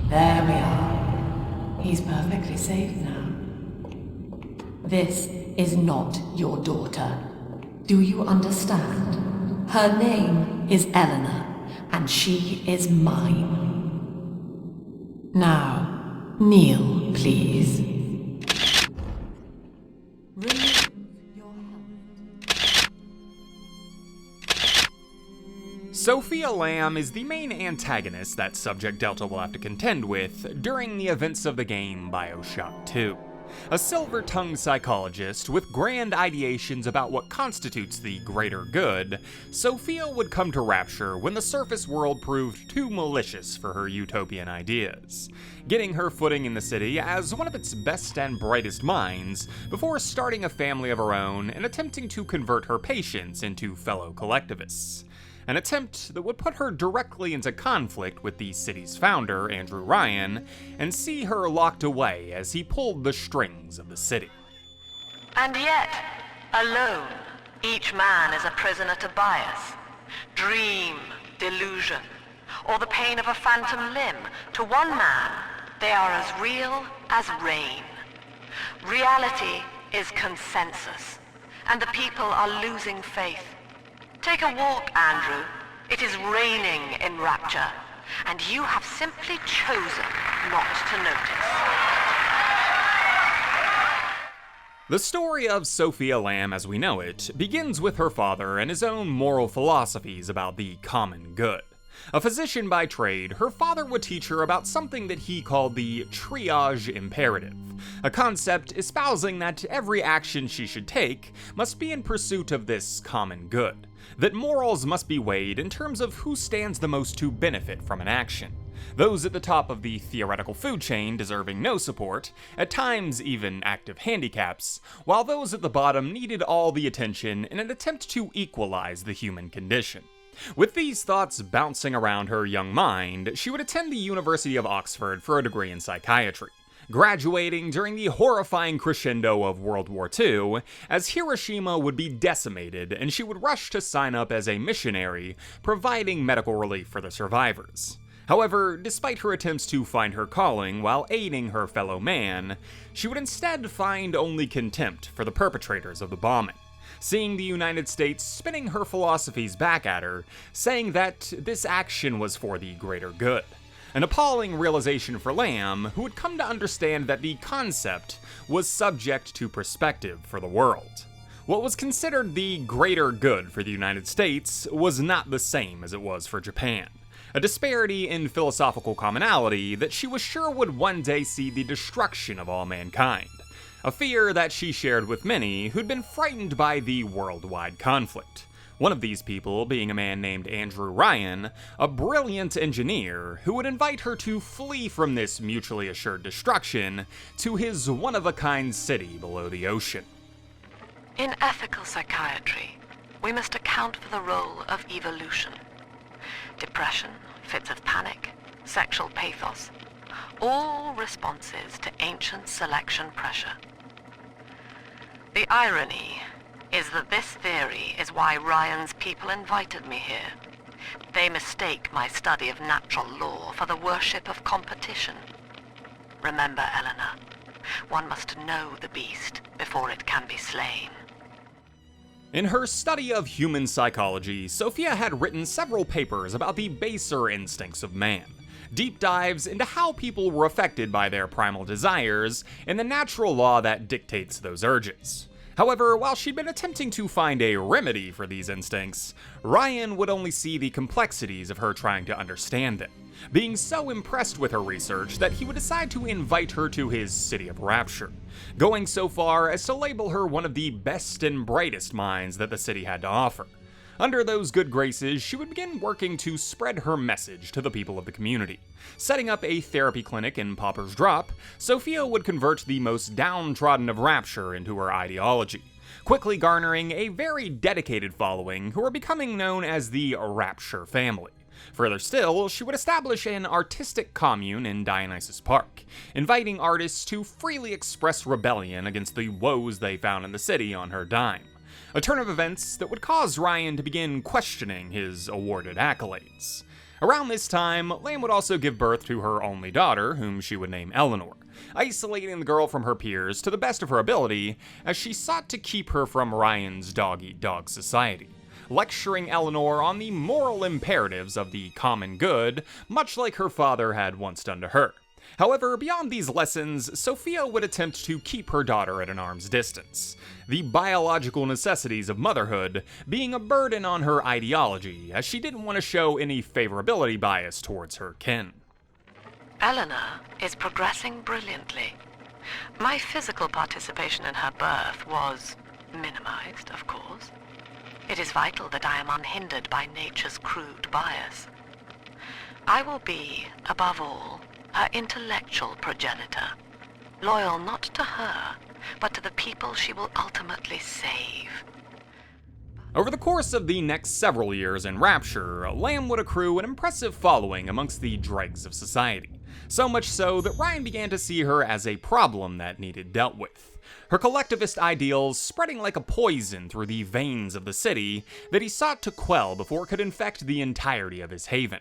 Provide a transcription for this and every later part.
There we are. He's perfectly safe now. This is not your daughter. Do you understand? Her name is Eleanor, and she is mine. Now, kneel, please. Remove your helmet. Sofia Lamb is the main antagonist that Subject Delta will have to contend with during the events of the game BioShock 2. A silver-tongued psychologist with grand ideations about what constitutes the greater good, Sofia would come to Rapture when the surface world proved too malicious for her utopian ideas, getting her footing in the city as one of its best and brightest minds before starting a family of her own and attempting to convert her patients into fellow collectivists. An attempt that would put her directly into conflict with the city's founder, Andrew Ryan, and see her locked away as he pulled the strings of the city. And yet, alone, each man is a prisoner to bias, dream, delusion, or the pain of a phantom limb. To one man, they are as real as rain. Reality is consensus, and the people are losing faith. Take a walk, Andrew. It is raining in Rapture, and you have simply chosen not to notice. The story of Sofia Lamb as we know it begins with her father and his own moral philosophies about the common good. A physician by trade, her father would teach her about something that he called the triage imperative, a concept espousing that every action she should take must be in pursuit of this common good, that morals must be weighed in terms of who stands the most to benefit from an action. Those at the top of the theoretical food chain deserving no support, at times even active handicaps, while those at the bottom needed all the attention in an attempt to equalize the human condition. With these thoughts bouncing around her young mind, she would attend the University of Oxford for a degree in psychiatry, graduating during the horrifying crescendo of World War II, as Hiroshima would be decimated and she would rush to sign up as a missionary, providing medical relief for the survivors. However, despite her attempts to find her calling while aiding her fellow man, she would instead find only contempt for the perpetrators of the bombing, seeing the United States spinning her philosophies back at her, saying that this action was for the greater good. An appalling realization for Lamb, who would come to understand that the concept was subject to perspective for the world. What was considered the greater good for the United States was not the same as it was for Japan. A disparity in philosophical commonality that she was sure would one day see the destruction of all mankind. A fear that she shared with many who'd been frightened by the worldwide conflict. One of these people being a man named Andrew Ryan, a brilliant engineer who would invite her to flee from this mutually assured destruction to his one-of-a-kind city below the ocean. In ethical psychiatry, we must account for the role of evolution. Depression, fits of panic, sexual pathos, all responses to ancient selection pressure. The irony is that this theory is why Ryan's people invited me here. They mistake my study of natural law for the worship of competition. Remember, Eleanor, one must know the beast before it can be slain. In her study of human psychology, Sofia had written several papers about the baser instincts of man, deep dives into how people were affected by their primal desires and the natural law that dictates those urges. However, while she'd been attempting to find a remedy for these instincts, Ryan would only see the complexities of her trying to understand them, being so impressed with her research that he would decide to invite her to his city of Rapture, going so far as to label her one of the best and brightest minds that the city had to offer. Under those good graces, she would begin working to spread her message to the people of the community. Setting up a therapy clinic in Pauper's Drop, Sofia would convert the most downtrodden of Rapture into her ideology, quickly garnering a very dedicated following who are becoming known as the Rapture family. Further still, she would establish an artistic commune in Dionysus Park, inviting artists to freely express rebellion against the woes they found in the city on her dime. A turn of events that would cause Ryan to begin questioning his awarded accolades. Around this time, Lamb would also give birth to her only daughter, whom she would name Eleanor, isolating the girl from her peers to the best of her ability as she sought to keep her from Ryan's dog-eat-dog society, lecturing Eleanor on the moral imperatives of the common good, much like her father had once done to her. However, beyond these lessons, Sofia would attempt to keep her daughter at an arm's distance, the biological necessities of motherhood being a burden on her ideology, as she didn't want to show any favorability bias towards her kin. Eleanor is progressing brilliantly. My physical participation in her birth was minimized, of course. It is vital that I am unhindered by nature's crude bias. I will be, above all, her intellectual progenitor, loyal not to her, but to the people she will ultimately save. Over the course of the next several years in Rapture, Lamb would accrue an impressive following amongst the dregs of society, so much so that Ryan began to see her as a problem that needed dealt with. Her collectivist ideals spreading like a poison through the veins of the city that he sought to quell before it could infect the entirety of his haven.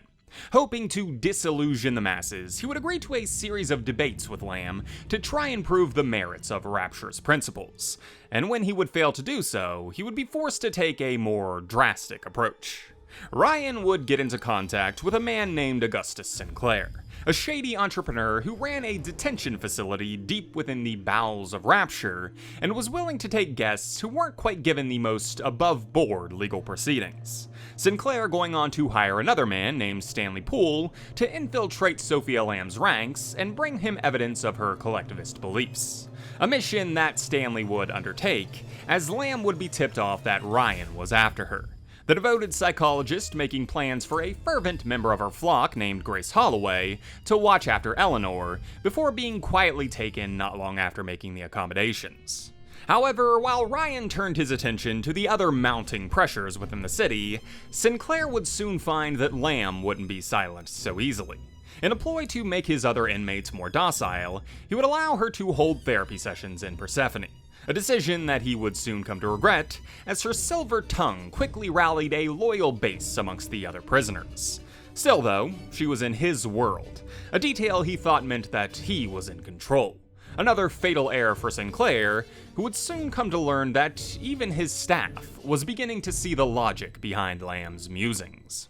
Hoping to disillusion the masses, he would agree to a series of debates with Lamb to try and prove the merits of Rapture's principles, and when he would fail to do so, he would be forced to take a more drastic approach. Ryan would get into contact with a man named Augustus Sinclair, a shady entrepreneur who ran a detention facility deep within the bowels of Rapture and was willing to take guests who weren't quite given the most above-board legal proceedings. Sinclair going on to hire another man named Stanley Poole to infiltrate Sofia Lamb's ranks and bring him evidence of her collectivist beliefs. A mission that Stanley would undertake, as Lamb would be tipped off that Ryan was after her. The devoted psychologist making plans for a fervent member of her flock named Grace Holloway to watch after Eleanor before being quietly taken not long after making the accommodations. However, while Ryan turned his attention to the other mounting pressures within the city, Sinclair would soon find that Lamb wouldn't be silenced so easily. In a ploy to make his other inmates more docile, he would allow her to hold therapy sessions in Persephone, a decision that he would soon come to regret, as her silver tongue quickly rallied a loyal base amongst the other prisoners. Still though, she was in his world, a detail he thought meant that he was in control. Another fatal error for Sinclair, who would soon come to learn that even his staff was beginning to see the logic behind Lamb's musings.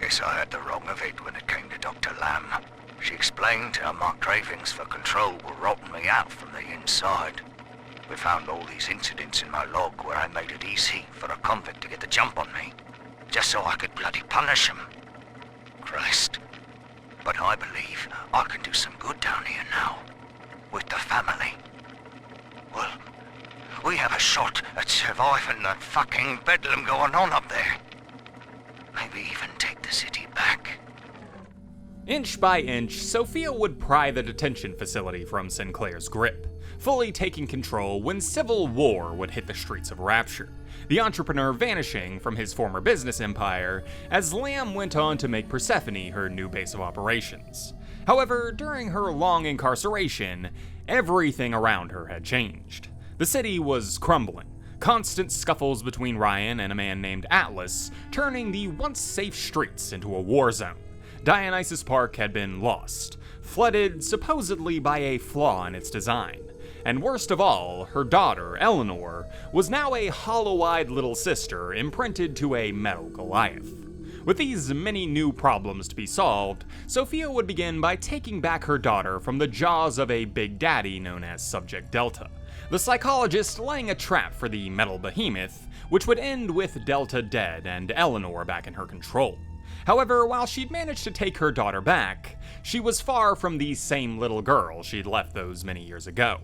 Guess I had the wrong of it when it came to Dr. Lamb. She explained how my cravings for control were rotting me out from the inside. We found all these incidents in my log where I made it easy for a convict to get the jump on me, just so I could bloody punish him. Christ. But I believe I can do some good down here now, with the family. Well, we have a shot at surviving that fucking bedlam going on up there. Maybe even take the city back. Inch by inch, Sofia would pry the detention facility from Sinclair's grip, fully taking control when civil war would hit the streets of Rapture, the entrepreneur vanishing from his former business empire as Lamb went on to make Persephone her new base of operations. However, during her long incarceration, everything around her had changed. The city was crumbling, constant scuffles between Ryan and a man named Atlas turning the once safe streets into a war zone. Dionysus Park had been lost, flooded supposedly by a flaw in its design. And worst of all, her daughter, Eleanor, was now a hollow-eyed little sister imprinted to a metal Goliath. With these many new problems to be solved, Sofia would begin by taking back her daughter from the jaws of a big daddy known as Subject Delta, the psychologist laying a trap for the metal behemoth, which would end with Delta dead and Eleanor back in her control. However, while she'd managed to take her daughter back, she was far from the same little girl she'd left those many years ago.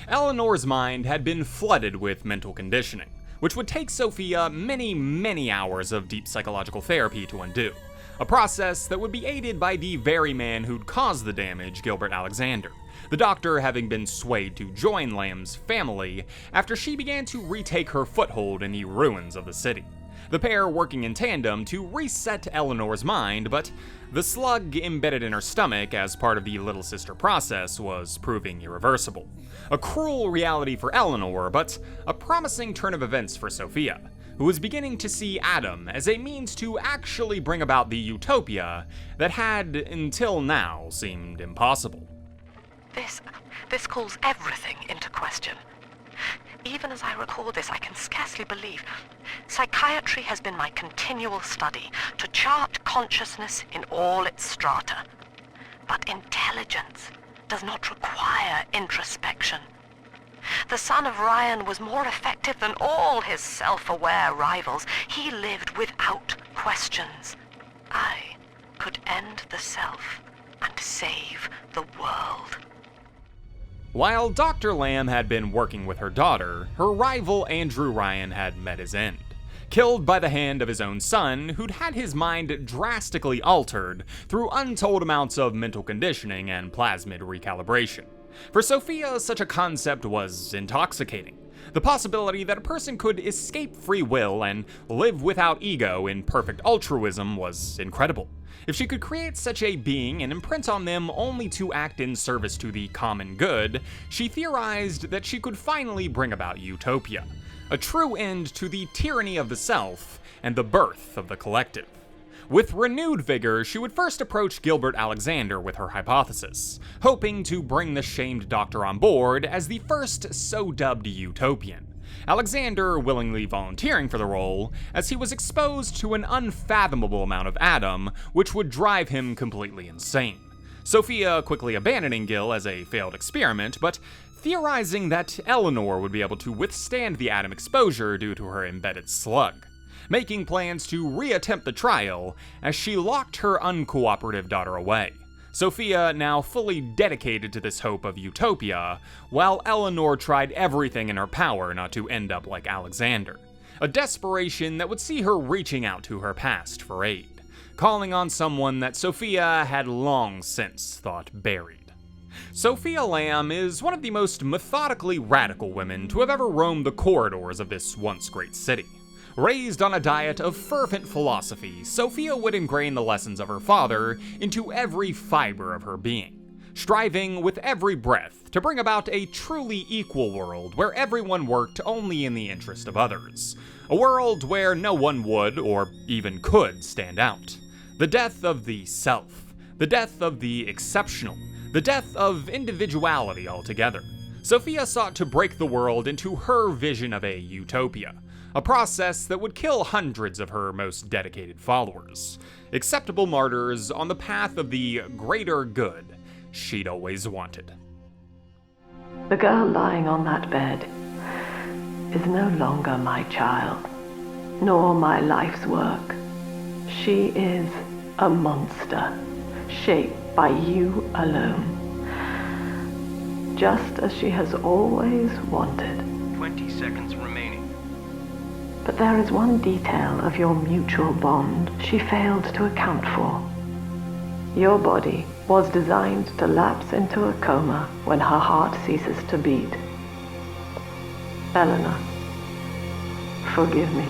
Eleanor's mind had been flooded with mental conditioning, which would take Sofia many hours of deep psychological therapy to undo, a process that would be aided by the very man who'd caused the damage, Gilbert Alexander, the doctor having been swayed to join Lamb's family after she began to retake her foothold in the ruins of the city. The pair working in tandem to reset Eleanor's mind, but the slug embedded in her stomach as part of the little sister process was proving irreversible. A cruel reality for Eleanor, but a promising turn of events for Sofia, who was beginning to see Adam as a means to actually bring about the utopia that had, until now, seemed impossible. This calls everything into question. Even as I record this, I can scarcely believe. Psychiatry has been my continual study to chart consciousness in all its strata. But intelligence does not require introspection. The son of Ryan was more effective than all his self-aware rivals. He lived without questions. I could end the self and save the world. While Dr. Lamb had been working with her daughter, her rival Andrew Ryan had met his end. Killed by the hand of his own son, who'd had his mind drastically altered through untold amounts of mental conditioning and plasmid recalibration. For Sofia, such a concept was intoxicating. The possibility that a person could escape free will and live without ego in perfect altruism was incredible. If she could create such a being and imprint on them only to act in service to the common good, she theorized that she could finally bring about utopia, a true end to the tyranny of the self and the birth of the collective. With renewed vigor, she would first approach Gilbert Alexander with her hypothesis, hoping to bring the shamed doctor on board as the first so-dubbed utopian. Alexander willingly volunteering for the role, as he was exposed to an unfathomable amount of Adam, which would drive him completely insane. Sofia quickly abandoning Gil as a failed experiment, but theorizing that Eleanor would be able to withstand the Adam exposure due to her embedded slug, making plans to reattempt the trial as she locked her uncooperative daughter away. Sofia now fully dedicated to this hope of utopia, while Eleanor tried everything in her power not to end up like Alexander. A desperation that would see her reaching out to her past for aid, calling on someone that Sofia had long since thought buried. Sofia Lamb is one of the most methodically radical women to have ever roamed the corridors of this once great city. Raised on a diet of fervent philosophy, Sofia would ingrain the lessons of her father into every fiber of her being, striving with every breath to bring about a truly equal world where everyone worked only in the interest of others, a world where no one would or even could stand out. The death of the self, the death of the exceptional, the death of individuality altogether. Sofia sought to break the world into her vision of a utopia, a process that would kill hundreds of her most dedicated followers, acceptable martyrs on the path of the greater good she'd always wanted. The girl lying on that bed is no longer my child, nor my life's work. She is a monster, shaped by you alone, just as she has always wanted. 20 seconds remaining. But there is one detail of your mutual bond she failed to account for. Your body was designed to lapse into a coma when her heart ceases to beat. Eleanor, forgive me.